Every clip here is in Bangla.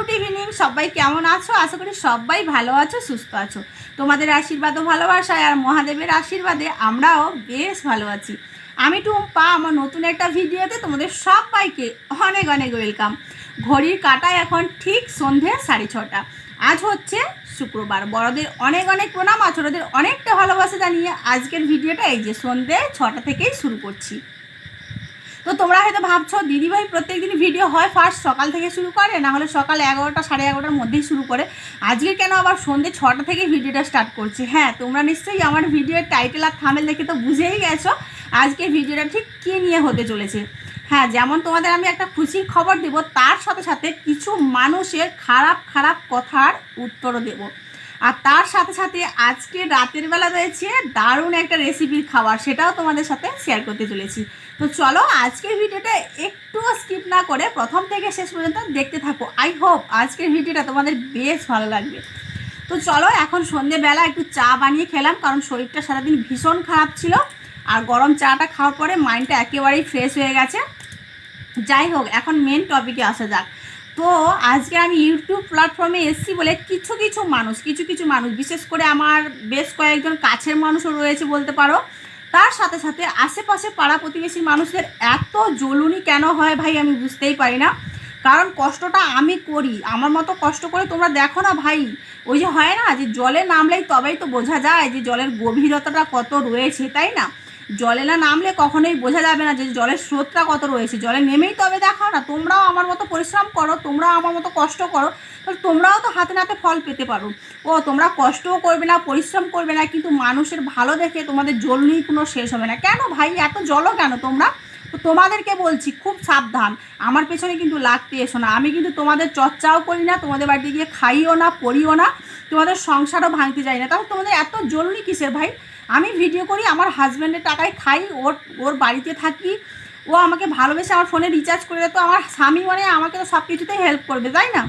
Good evening. সবাই কেমন আছো? আশা করি সবাই ভালো আছো, সুস্থ আছো। তোমাদের আশীর্বাদ ও ভালোবাসায় আর মহাদেবের আশীর্বাদে আমরাও বেশ ভালো আছি। আমি টুম্পা, আমার নতুন একটা ভিডিওতে তোমাদের সবাইকে অনেক অনেক ওয়েলকাম। ঘড়ির কাঁটায় এখন ঠিক সন্ধে 6:30। আজ হচ্ছে শুক্রবার। বড়দের অনেক অনেক প্রণাম, আর ছোটদের অনেকটা ভালোবাসা জানিয়ে আজকের ভিডিওটা এই যে সন্ধে 6টা থেকেই শুরু করছি। তো তোমরা হয়তো ভাবছো দিদিভাই প্রত্যেকদিন ভিডিও হয় ফার্স্ট সকাল থেকে শুরু করে, না হলে সকাল 11টা 11:30-র মধ্যেই শুরু করে, আজকে কেন আবার সন্ধ্যে 6টা থেকেই ভিডিওটা স্টার্ট করছি? হ্যাঁ, তোমরা নিশ্চয়ই আমার ভিডিওর টাইটেল আর থাম্বনেল দেখে তো বুঝেই গেছো আজকে ভিডিওটা ঠিক কী নিয়ে হতে চলেছে। হ্যাঁ, যেমন তোমাদের আমি একটা খুশির খবর দেব, তার সাথে সাথে কিছু মানুষের খারাপ খারাপ কথার উত্তরও দেব। আর তার সাথে সাথে আজকে রাতের বেলা রয়েছে দারুণ একটা রেসিপির খাবার, সেটাও তোমাদের সাথে শেয়ার করতে চলেছি। তো চলো আজকের ভিডিওটা একটু স্কিপ না করে প্রথম থেকে শেষ পর্যন্ত দেখতে থাকো। আই হোপ আজকের ভিডিওটা তোমাদের বেশ ভালো লাগবে। তো চলো, এখন সন্ধেবেলা একটু চা বানিয়ে খেলাম, কারণ শরীরটা সারাদিন ভীষণ খারাপ ছিল, আর গরম চাটা খাওয়ার পরে মাইন্ডটা একেবারেই ফ্রেশ হয়ে গেছে। যাই হোক, এখন মেন টপিকে আসা যাক। তো আজকে আমি ইউটিউব প্ল্যাটফর্মে এসেছি বলে কিছু কিছু মানুষ, বিশেষ করে আমার বেশ কয়েকজন কাছের মানুষও রয়েছে বলতে পারো, তার সাথে সাথে আশেপাশে পাড়া প্রতিবেশী মানুষদের এত জ্বলুনি কেন হয় ভাই আমি বুঝতেই পারি না। কারণ কষ্টটা আমি করি, আমার মতো কষ্ট করে তোমরা দেখো না ভাই। ওই যে হয় না যে জলে নামলেই তবেই তো বোঝা যায় যে জলের গভীরতাটা কত রয়েছে, তাই না? জলে না নামলে কখনোই বোঝা যাবে না যে জলের স্রোতটা কত রয়েছে, জলে নেমেই তবে দেখাও না। তোমরাও আমার মতো পরিশ্রম করো, তোমরাও আমার মতো কষ্ট করো, তাহলে তোমরাও তো হাতে নাতে ফল পেতে পারো। ও তোমরা কষ্টও করবে না, পরিশ্রম করবে না, কিন্তু মানুষের ভালো দেখে তোমাদের জ্বলনি কোনো শেষ হবে না। কেন ভাই এত জ্বলো কেন তোমরা? তো তোমাদেরকে বলছি খুব সাবধান, আমার পেছনে কিন্তু লাগতে এসো না। আমি কিন্তু তোমাদের চর্চাও করি না, তোমাদের বাড়িতে গিয়ে খাইও না, পড়িও না, তোমাদের সংসারও ভাঙতে যাই না। তাহলে তোমাদের এত জ্বলনি কিসের ভাই? আমি ভিডিও করি, আমার হাজব্যান্ডের টাকায় খাই, ওর বাড়িতে থাকি, ও আমাকে ভালোবেসে আমার ফোনে রিচার্জ করে দেয়। তো আমার স্বামী মানে আমাকে তো সব কিছুতেই হেল্প করবে, তাই না?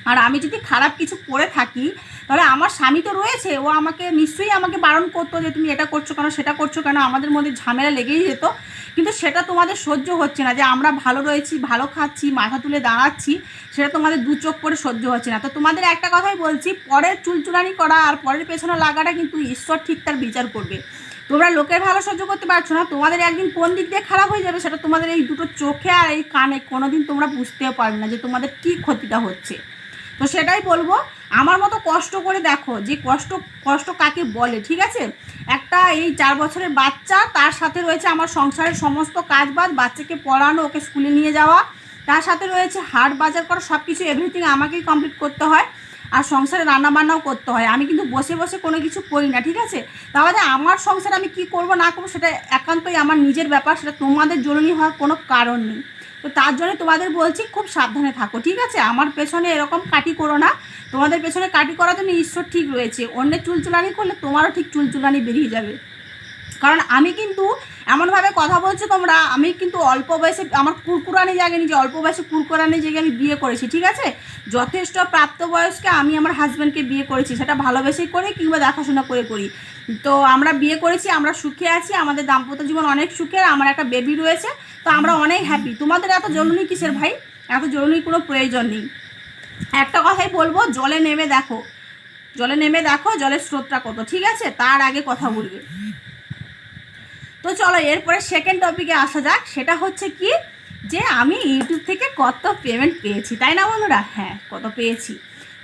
আর আমি যদি খারাপ কিছু করে থাকি তাহলে আমার স্বামী তো রয়েছে, ও আমাকে নিশ্চয়ই আমাকে বারণ করতো যে তুমি এটা করছো কেন, সেটা করছো কেন, আমাদের মধ্যে ঝামেলা লেগেই যেত। কিন্তু সেটা তোমাদের সহ্য হচ্ছে না, যে আমরা ভালো রয়েছি, ভালো খাচ্ছি, মাথা তুলে দাঁড়াচ্ছি, সেটা তোমাদের দু চোখ করে সহ্য হচ্ছে না। তো তোমাদের একটা কথাই বলছি, পরের চুলচুলানি করা আর পরের পেছনে লাগাটা কিন্তু ঈশ্বর ঠিক তার বিচার করবে। তোমরা লোকের ভালো সহ্য করতে পারছো না, তোমাদের একদিন কোন দিক দিয়ে খারাপ হয়ে যাবে সেটা তোমাদের এই দুটো চোখে আর এই কানে কোনোদিন তোমরা বুঝতেও পারবে না যে তোমাদের কী ক্ষতিটা হচ্ছে। তো সেটাই বলবো, আমার মতো কষ্ট করে দেখো যে কষ্ট কাকে বলে, ঠিক আছে? একটা এই 4 বছরের বাচ্চা, তার সাথে রয়েছে আমার সংসারের সমস্ত কাজবাজ, বাচ্চাকে পড়ানো, ওকে স্কুলে নিয়ে যাওয়া, তার সাথে রয়েছে হাট বাজার করা, সব কিছু এভরিথিং আমাকেই কমপ্লিট করতে হয়, আর সংসারে রান্নাবান্নাও করতে হয়। আমি কিন্তু বসে বসে কোনো কিছু করি না, ঠিক আছে? তাহলে আমার সংসারে আমি কি করব না করবো সেটা একান্তই আমার নিজের ব্যাপার, সেটা তোমাদের জরুরি হওয়ার কোনো কারণ নেই। তো তার জন্য তোমাদের বলছি খুব সাবধানে থাকো, ঠিক আছে? আমার পেছনে এরকম কাটি করো না। তোমাদের পেছনে কাটি করার জন্য ঈশ্বর ঠিক রয়েছে, অন্যের চুলচুলানি করলে তোমারও ঠিক চুলচুলানি বেরিয়ে যাবে। কারণ আমি কিন্তু এমনভাবে কথা বলছো তোমরা, আমি কিন্তু অল্প বয়সে আমার কুরকুরানি জাগেনি, যে অল্প বয়সে কুরকুরানি জেগে আমি বিয়ে করেছি, ঠিক আছে? যথেষ্ট প্রাপ্তবয়স্কে আমি আমার হাজব্যান্ডকে বিয়ে করেছি, সেটা ভালোবেসেই করে কিংবা দেখাশোনা করে করি। তো আমরা বিয়ে করেছি, আমরা সুখে আছি, আমাদের দাম্পত্য জীবন অনেক সুখের, আমার একটা বেবি রয়েছে, তো আমরা অনেক হ্যাপি। তোমাদের এত জ্বলুনি কিসের ভাই? এত জ্বলুনির কোনো প্রয়োজন নেই। একটা কথাই বলবো, জলে নেমে দেখো, জলের স্রোতটা কত, ঠিক আছে? তার আগে কথা বলবে। তো চলো এরপরে সেকেন্ড টপিকে আসা যাক। সেটা হচ্ছে কি, যে আমি ইউটিউব থেকে কত পেমেন্ট পেয়েছি, তাই না বন্ধুরা? হ্যাঁ, কত পেয়েছি।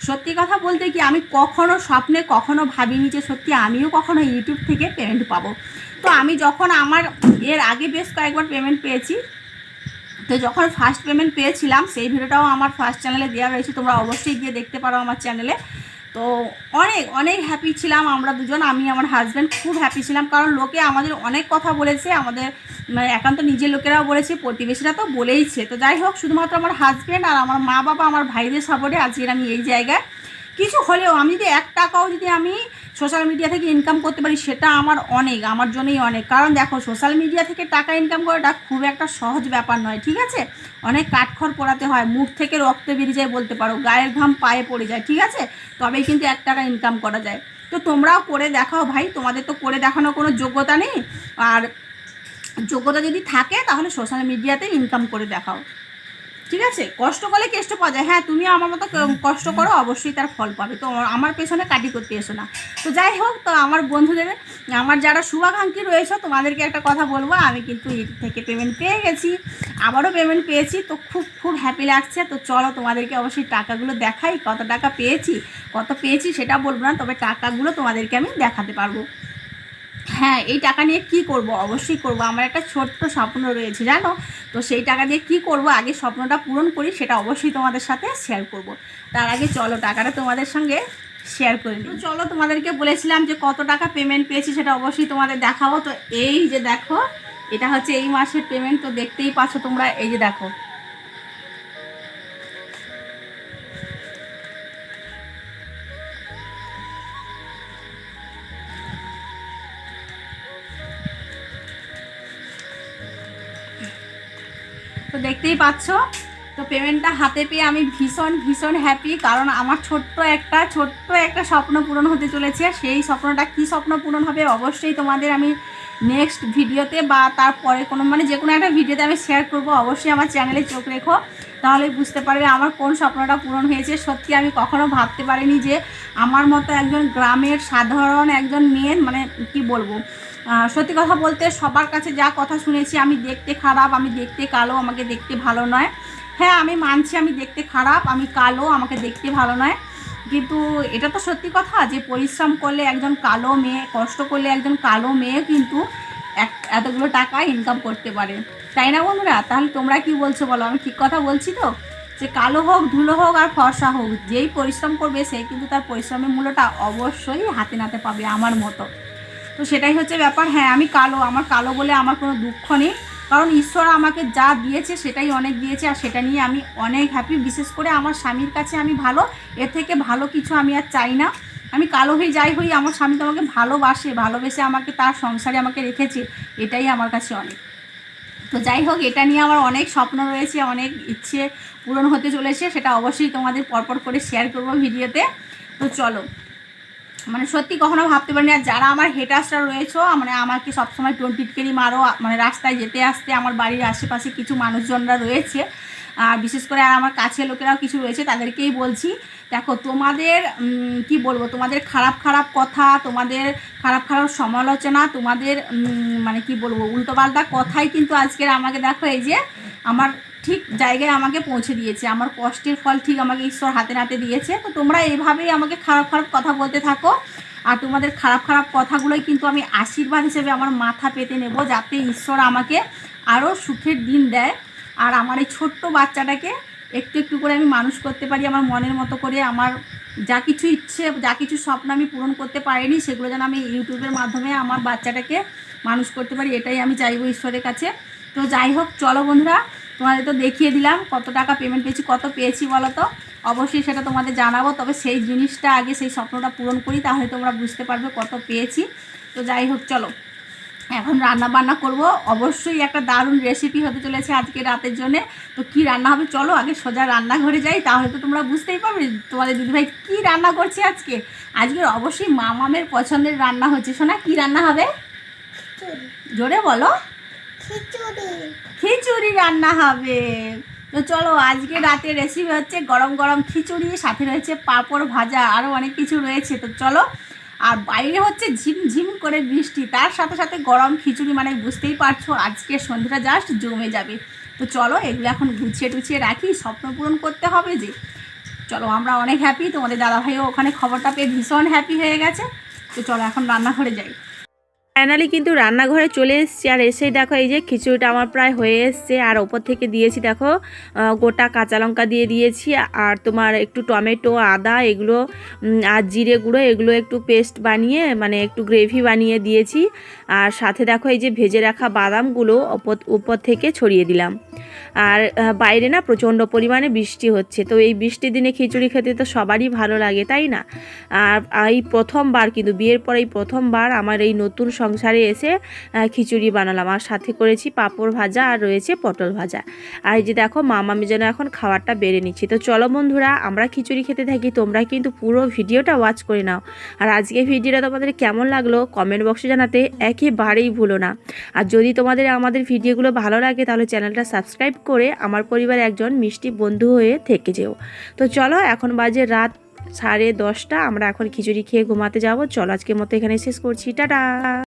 সত্যি কথা বলতে কি, আমি কখনো স্বপ্নে কখনো ভাবিনি যে সত্যি আমিও কখনো ইউটিউব থেকে পেমেন্ট পাবো। তো আমি যখন আমার এর আগে বেশ কয়েকবার পেমেন্ট পেয়েছি, তো যখন ফার্স্ট পেমেন্ট পেয়েছিলাম সেই ভিডিওটাও আমার ফার্স্ট চ্যানেলে দেওয়া রয়েছে, তোমরা অবশ্যই গিয়ে দেখতে পারো আমার চ্যানেলে। তো অনেক অনেক হ্যাপি ছিলাম আমরা দুজন, আমি আমার হাজব্যান্ড খুব হ্যাপি ছিলাম, কারণ লোকে আমাদের অনেক কথা বলেছে, আমাদের মানে একান্ত নিজের লোকেরাও বলেছে, প্রতিবেশীরা তো বলেইছে। তো যাই হোক, শুধুমাত্র আমার হাজব্যান্ড আর আমার মা বাবা, আমার ভাইদের সাপোর্টে আজকে আমি এই জায়গায়। কিছু হলেও আমি যদি 1 টাকাও যদি আমি সোশ্যাল মিডিয়া থেকে ইনকাম করতে পারি, সেটা আমার জন্যই অনেক। কারণ দেখো, সোশ্যাল মিডিয়া থেকে টাকা ইনকাম করাটা খুব একটা সহজ ব্যাপার নয়, ঠিক আছে? অনেক কাঠখড় পোড়াতে হয়, মুখ থেকে রক্ত বেরিয়ে যায় বলতে পারো, গায়ের ঘাম পায়ে পড়ে যায়, ঠিক আছে? তবেই কিন্তু 1 টাকা ইনকাম করা যায়। তো তোমরাও করে দেখাও ভাই, তোমাদের তো করে দেখানোর কোনো যোগ্যতা নেই, আর যোগ্যতা যদি থাকে তাহলে সোশ্যাল মিডিয়াতে ইনকাম করে দেখাও। ঠিক আছে, কষ্ট করলে কেষ্ট পাওয়া যায়। হ্যাঁ, তুমি আমার মতো কষ্ট করো, অবশ্যই তার ফল পাবে। তো আমার পেছনে কাটি করতে এসো না। তো যাই হোক, তো আমার বন্ধুদের, আমার যারা শুভাকাঙ্ক্ষী রয়েছে, তোমাদেরকে একটা কথা বলবো, আমি কিন্তু ইউটিউব থেকে পেমেন্ট পেয়ে গেছি, আবারও পেমেন্ট পেয়েছি। তো খুব খুব হ্যাপি লাগছে। তো চলো তোমাদেরকে অবশ্যই টাকাগুলো দেখাই, কত টাকা পেয়েছি সেটা বলবো না, তবে টাকাগুলো তোমাদেরকে আমি দেখাতে পারবো। হ্যাঁ, এই টাকা নিয়ে কি করব, অবশ্যই করব। আমার একটা ছোট্ট স্বপ্ন রয়েছে জানো, তো সেই টাকা দিয়ে কি করব, আগে স্বপ্নটা পূরণ করি, সেটা অবশ্যই তোমাদের সাথে শেয়ার করব। তার আগে চলো টাকাটা তোমাদের সঙ্গে শেয়ার করে নিই। তো চলো, তোমাদেরকে বলেছিলাম যে কত টাকা পেমেন্ট পেয়েছি সেটা অবশ্যই তোমাদের দেখাবো। তো এই যে দেখো, এটা হচ্ছে এই মাসের পেমেন্ট। তো দেখতেই পাচ্ছ তোমরা, এই যে দেখো। তো দেখতেই পাচ্ছ, তো পেমেন্টটা হাতে পেয়ে আমি ভীষণ ভীষণ হ্যাপি। কারণ আমার ছোট্ট একটা স্বপ্ন পূরণ হতে চলেছে। সেই স্বপ্নটা কি স্বপ্ন পূরণ হবে অবশ্যই তোমাদের আমি নেক্সট ভিডিওতে বা তারপরে কোনো যে কোনো একটা ভিডিওতে আমি শেয়ার করব। অবশ্যই আমার চ্যানেলে চোখ রেখো, তাহলে বুঝতে পারবে আমার কোন স্বপ্নটা পূরণ হয়েছে। সত্যি আমি কখনো ভাবতে পারিনি যে আমার মতো একজন গ্রামের সাধারণ একজন মেয়ে, কি বলবো, সত্যি কথা বলতে সবার কাছে যা কথা শুনেছি, আমি দেখতে খারাপ, আমি দেখতে কালো, আমাকে দেখতে ভালো নয়। হ্যাঁ, আমি মানছি আমি দেখতে খারাপ, আমি কালো, আমাকে দেখতে ভালো নয়। কিন্তু এটা তো সত্যি কথা যে পরিশ্রম করলে একজন কালো মেয়ে, কষ্ট করলে একজন কালো মেয়ে কিন্তু এতগুলো টাকা ইনকাম করতে পারে, তাই না বন্ধুরা? তাহলে তোমরা কি বলছো বলো, আমি ঠিক কথা বলছি তো? যে কালো হোক, ধুলো হোক আর ফর্সা হোক, যেই পরিশ্রম করবে সেই কিন্তু তার পরিশ্রমের মূল্যটা অবশ্যই হাতে নাতে পাবে, আমার মতো। তো সেটাই হচ্ছে ব্যাপার। হ্যাঁ, আমি কালো, আমার কালো বলে আমার কোনো দুঃখ নেই, কারণ ঈশ্বর আমাকে যা দিয়েছে সেটাই অনেক দিয়েছে, আর সেটা নিয়ে আমি অনেক হ্যাপি। বিশেষ করে আমার স্বামীর কাছে আমি ভালো, এর থেকে ভালো কিছু আমি আর চাই না। আমি কালো হয়ে যাই হই, আমার স্বামী তো আমাকে ভালোবেসে আমাকে তার সংসারে আমাকে রেখেছে, এটাই আমার কাছে অনেক। তো যাই হোক, এটা নিয়ে আমার অনেক স্বপ্ন রয়েছে, অনেক ইচ্ছে পূরণ হতে চলেছে, সেটা অবশ্যই তোমাদের পরপর করে শেয়ার করবো ভিডিওতে। তো চলো, সত্যি কখনো ভাবতে পারিনি। আর যারা আমার হেটার্সরা রয়েছে, আমাকে সবসময় টিটকারি মারো, রাস্তায় যেতে আসতে, আমার বাড়ির আশেপাশে কিছু মানুষজনরা রয়েছে, আর বিশেষ করে আর আমার কাছের লোকেরাও কিছু রয়েছে, তাদেরকেই বলছি, দেখো তোমাদের কি বলবো, তোমাদের খারাপ খারাপ কথা, তোমাদের খারাপ খারাপ সমালোচনা, তোমাদের কি বলবো, উল্টোপাল্টা কথাই কিন্তু আজকের আমাকে দেখো এই যে আমার ঠিক জায়গায় আমাকে পৌঁছে দিয়েছে। আমার কষ্টের ফল ঠিক আমাকে ঈশ্বর হাতে নাতে দিয়েছে। তো তোমরা এইভাবেই আমাকে খারাপ খারাপ কথা বলতে থাকো, আর তোমাদের খারাপ খারাপ কথাগুলোই কিন্তু আমি আশীর্বাদ হিসেবে আমার মাথা পেতে নেব, যাতে ঈশ্বর আমাকে আরও সুখের দিন দেয়, আর আমার এই ছোট্ট বাচ্চাটাকে একটু একটু করে আমি মানুষ করতে পারি আমার মনের মতো করে। আমার যা কিছু ইচ্ছে, যা কিছু স্বপ্ন আমি পূরণ করতে পারিনি, সেগুলো যেন আমি ইউটিউবের মাধ্যমে আমার বাচ্চাটাকে মানুষ করতে পারি, এটাই আমি চাইবো ঈশ্বরের কাছে। তো যাই হোক, চলো বন্ধুরা, তোমাদের তো দেখিয়ে দিলাম কত টাকা পেমেন্ট পেয়েছি, কত পেয়েছি বলো তো, অবশ্যই সেটা তোমাদের জানাবো। তবে সেই জিনিসটা আগে, সেই স্বপ্নটা পূরণ করি, তাহলে তোমরা বুঝতে পারবে কত পেয়েছি। তো যাই হোক, চলো এখন রান্না বান্না করব। অবশ্যই একটা দারুণ রেসিপি হতে চলেছে আজকে রাতের জন্য। তো কি রান্না হবে চলো আগে সোজা রান্নাঘরে যাই, তাহলে তো তোমরা বুঝতেই পারবে তোমাদের দিদিভাই কি রান্না করছে আজকে। আজকে অবশ্যই মামামের পছন্দের রান্না হচ্ছে। শোনা, কি রান্না হবে জোরে বলো? খিচুড়ি রান্না হবে। তো চলো, আজকে রাতে রেসিপি হচ্ছে গরম গরম খিচুড়ি, সাথে রয়েছে পাঁপড় ভাজা, আরও অনেক কিছু রয়েছে। তো চলো, আর বাইরে হচ্ছে ঝিমঝিম করে বৃষ্টি, তার সাথে সাথে গরম খিচুড়ি, বুঝতেই পারছো আজকে সন্ধ্যাটা জাস্ট জমে যাবে। তো চলো এগুলো এখন গুছিয়ে টুছিয়ে রাখি, স্বপ্ন পূরণ করতে হবে যে। চলো, আমরা অনেক হ্যাপি, তোমাদের দাদাভাইও ওখানে খবরটা পেয়ে ভীষণ হ্যাপি হয়ে গেছে। তো চলো এখন রান্নাঘরে যাই। ফাইনালি কিন্তু রান্নাঘরে চলে এসেছি, আর এসেই দেখো এই যে খিচুড়িটা আমার প্রায় হয়ে এসছে, আর ওপর থেকে দিয়েছি দেখো গোটা কাঁচা লঙ্কা দিয়ে দিয়েছি, আর তোমার একটু টমেটো, আদা এগুলো আর জিরে গুঁড়ো এগুলো একটু পেস্ট বানিয়ে একটু গ্রেভি বানিয়ে দিয়েছি। আর সাথে দেখো এই যে ভেজে রাখা বাদামগুলো উপর থেকে ছড়িয়ে দিলাম। আর বাইরে না প্রচণ্ড পরিমাণে বৃষ্টি হচ্ছে, তো এই বৃষ্টির দিনে খিচুড়ি খেতে তো সবারই ভালো লাগে, তাই না? আর এই প্রথমবার কিন্তু বিয়ের পর এই প্রথমবার আমার এই নতুন সংসারে এসে খিচুড়ি বানালাম, আর সাথে করেছি পাঁপড় ভাজা আর রয়েছে পটল ভাজা। আর এই যে দেখো মামামি যেন এখন খাবারটা বেড়ে নিচ্ছি। তো চলো বন্ধুরা, আমরা খিচুড়ি খেতে থাকি, তোমরা কিন্তু পুরো ভিডিওটা ওয়াচ করে নাও। আর আজকে ভিডিওটা তোমাদের কেমন লাগলো কমেন্ট বক্সে জানাতে একেবারেই ভুলো না। আর যদি তোমাদের আমাদের ভিডিওগুলো ভালো লাগে তাহলে চ্যানেলটা সাবস্ক্রাইব সাবস্ক্রাইব করে আমার পরিবারে একজন মিষ্টি বন্ধু হয়ে থেকে যেও। তো চলো, এখন বাজে রাত 10:30, আমরা এখন খিচুড়ি খেয়ে ঘুমাতে যাব। চলো আজকের মতো এখানে শেষ করছি, টাটা।